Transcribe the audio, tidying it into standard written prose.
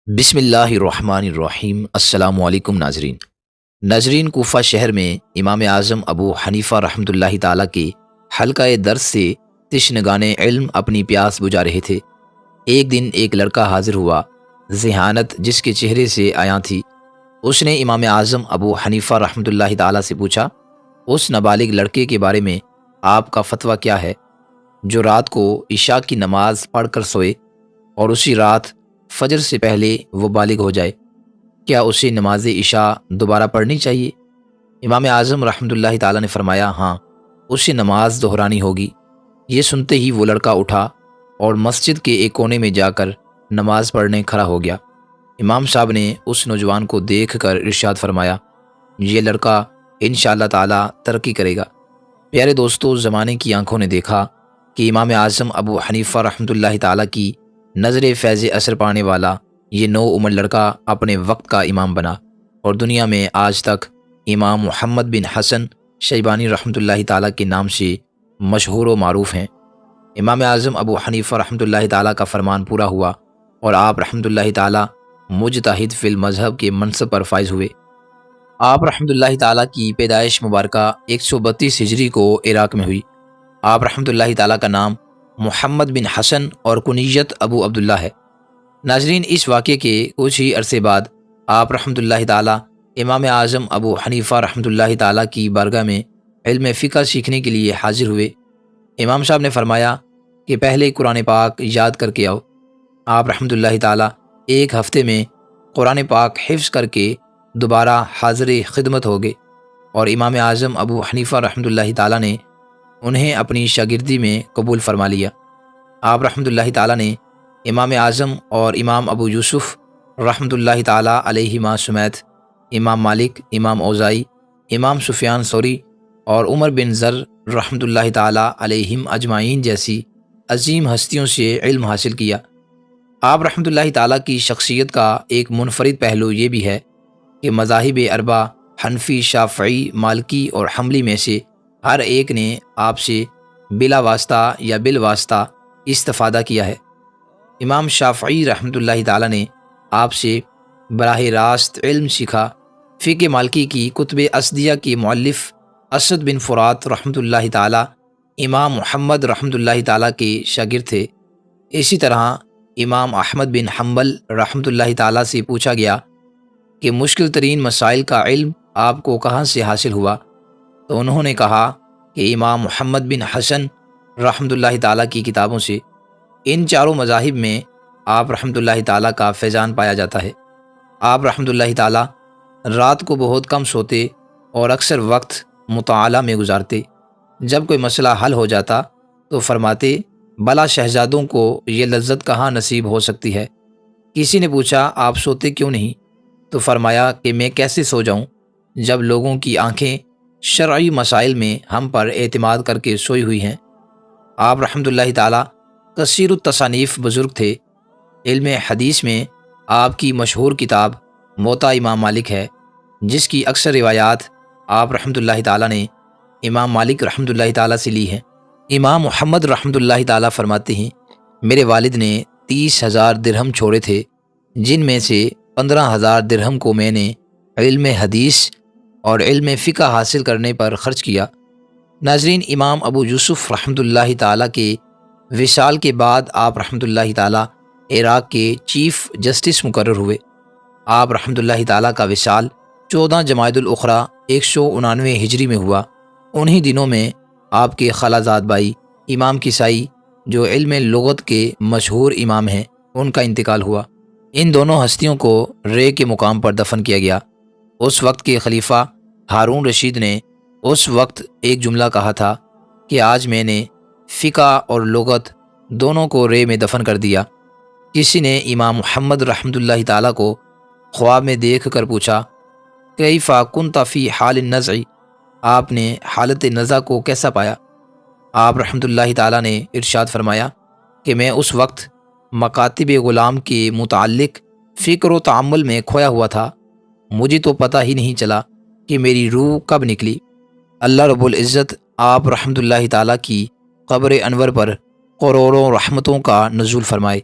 بسم اللہ الرحمن الرحیم۔ السلام علیکم ناظرین، کوفہ شہر میں امام اعظم ابو حنیفہ رحمۃ اللہ تعالیٰ کے حلقہ درس سے تشنگان علم اپنی پیاس بجھا رہے تھے۔ ایک دن ایک لڑکا حاضر ہوا، ذہانت جس کے چہرے سے عیاں تھی۔ اس نے امام اعظم ابو حنیفہ رحمۃ اللہ تعالیٰ سے پوچھا، اس نابالغ لڑکے کے بارے میں آپ کا فتویٰ کیا ہے جو رات کو عشاء کی نماز پڑھ کر سوئے اور اسی رات فجر سے پہلے وہ بالغ ہو جائے؟ کیا اسے نماز عشاء دوبارہ پڑھنی چاہیے؟ امام اعظم رحمۃ اللہ تعالیٰ نے فرمایا، ہاں، اسے نماز دہرانی ہوگی۔ یہ سنتے ہی وہ لڑکا اٹھا اور مسجد کے ایک کونے میں جا کر نماز پڑھنے کھڑا ہو گیا۔ امام صاحب نے اس نوجوان کو دیکھ کر ارشاد فرمایا، یہ لڑکا انشاءاللہ تعالیٰ ترقی کرے گا۔ پیارے دوستو، زمانے کی آنکھوں نے دیکھا کہ امام اعظم ابو حنیفہ رحمۃ اللہ تعالیٰ کی نظر فیض اثر پانے والا یہ نو عمر لڑکا اپنے وقت کا امام بنا اور دنیا میں آج تک امام محمد بن حسن شیبانی رحمۃ اللہ تعالیٰ کے نام سے مشہور و معروف ہیں۔ امام اعظم ابو حنیفہ رحمۃ اللہ تعالیٰ کا فرمان پورا ہوا اور آپ رحمۃ اللہ تعالیٰ مجتہد فی المذہب کے منصب پر فائز ہوئے۔ آپ رحمۃ اللہ تعالیٰ کی پیدائش مبارکہ 132 ہجری کو عراق میں ہوئی۔ آپ رحمۃ اللہ تعالیٰ کا نام محمد بن حسن اور کنیت ابو عبداللہ ہے۔ ناظرین، اس واقعے کے کچھ ہی عرصے بعد آپ رحمۃ اللہ تعالیٰ امام اعظم ابو حنیفہ رحمۃ اللہ تعالیٰ کی بارگاہ میں علم فقہ سیکھنے کے لیے حاضر ہوئے۔ امام صاحب نے فرمایا کہ پہلے قرآن پاک یاد کر کے آؤ۔ آپ رحمۃ اللہ تعالیٰ ایک ہفتے میں قرآن پاک حفظ کر کے دوبارہ حاضر خدمت ہو گئے اور امام اعظم ابو حنیفہ رحمۃ اللہ تعالیٰ نے انہیں اپنی شاگردی میں قبول فرما لیا۔ آپ رحمۃ اللہ تعالیٰ نے امام اعظم اور امام ابو یوسف رحمۃ اللہ تعالیٰ علیہما سمیت امام مالک، امام اوزاعی، امام سفیان ثوری اور عمر بن زر رحمۃ اللہ تعالیٰ علیہم اجمعین جیسی عظیم ہستیوں سے علم حاصل کیا۔ آپ رحمۃ اللہ تعالیٰ کی شخصیت کا ایک منفرد پہلو یہ بھی ہے کہ مذاہب اربعہ حنفی، شافعی، مالکی اور حنبلی میں سے ہر ایک نے آپ سے بلا واسطہ یا بالواسطہ استفادہ کیا ہے۔ امام شافعی رحمۃ اللہ تعالیٰ نے آپ سے براہ راست علم سیکھا۔ فقہ مالکی کی کتب اسدیہ کے مؤلف اسد بن فرات رحمۃ اللہ تعالیٰ امام محمد رحمۃ اللہ تعالیٰ کے شاگرد تھے۔ اسی طرح امام احمد بن حنبل رحمۃ اللہ تعالیٰ سے پوچھا گیا کہ مشکل ترین مسائل کا علم آپ کو کہاں سے حاصل ہوا؟ تو انہوں نے کہا کہ امام محمد بن حسن رحمۃ اللہ تعالیٰ کی کتابوں سے۔ ان چاروں مذاہب میں آپ رحمۃ اللہ تعالیٰ کا فیضان پایا جاتا ہے۔ آپ رحمۃ اللہ تعالیٰ رات کو بہت کم سوتے اور اکثر وقت مطالعہ میں گزارتے۔ جب کوئی مسئلہ حل ہو جاتا تو فرماتے، بلا شہزادوں کو یہ لذت کہاں نصیب ہو سکتی ہے؟ کسی نے پوچھا، آپ سوتے کیوں نہیں؟ تو فرمایا کہ میں کیسے سو جاؤں جب لوگوں کی آنکھیں شرعی مسائل میں ہم پر اعتماد کر کے سوئی ہوئی ہیں۔ آپ رحمۃ اللہ تعالیٰ کثیر التصانیف بزرگ تھے۔ علم حدیث میں آپ کی مشہور کتاب موطا امام مالک ہے، جس کی اکثر روایات آپ رحمۃ اللہ تعالیٰ نے امام مالک رحمۃ اللہ تعالیٰ سے لی ہیں۔ امام محمد رحمۃ اللہ تعالیٰ فرماتے ہیں، میرے والد نے 30,000 درہم چھوڑے تھے، جن میں سے 15,000 درہم کو میں نے علم حدیث اور علم فقہ حاصل کرنے پر خرچ کیا۔ ناظرین، امام ابو یوسف رحمۃ اللہ تعالیٰ کے وصال کے بعد آپ رحمۃ اللہ تعالیٰ عراق کے چیف جسٹس مقرر ہوئے۔ آپ رحمۃ اللہ تعالیٰ کا وصال 14 جمادی الاخری 199 ہجری میں ہوا۔ انہی دنوں میں آپ کے خالازاد بھائی امام کسائی، جو علم لغت کے مشہور امام ہیں، ان کا انتقال ہوا۔ ان دونوں ہستیوں کو رے کے مقام پر دفن کیا گیا۔ اس وقت کے خلیفہ ہارون رشید نے اس وقت ایک جملہ کہا تھا کہ آج میں نے فقہ اور لغت دونوں کو رے میں دفن کر دیا۔ کسی نے امام محمد رحمۃ اللہ تعالیٰ کو خواب میں دیکھ کر پوچھا، کیف کنت فی حال النزع؟ آپ نے حالت نزع کو کیسا پایا؟ آپ رحمۃ اللہ تعالیٰ نے ارشاد فرمایا کہ میں اس وقت مکاتب غلام کے متعلق فکر و تعمل میں کھویا ہوا تھا، مجھے تو پتہ ہی نہیں چلا کہ میری روح کب نکلی۔ اللہ رب العزت آپ رحمۃ اللہ تعالیٰ کی قبر انور پر کروڑوں رحمتوں کا نزول فرمائے۔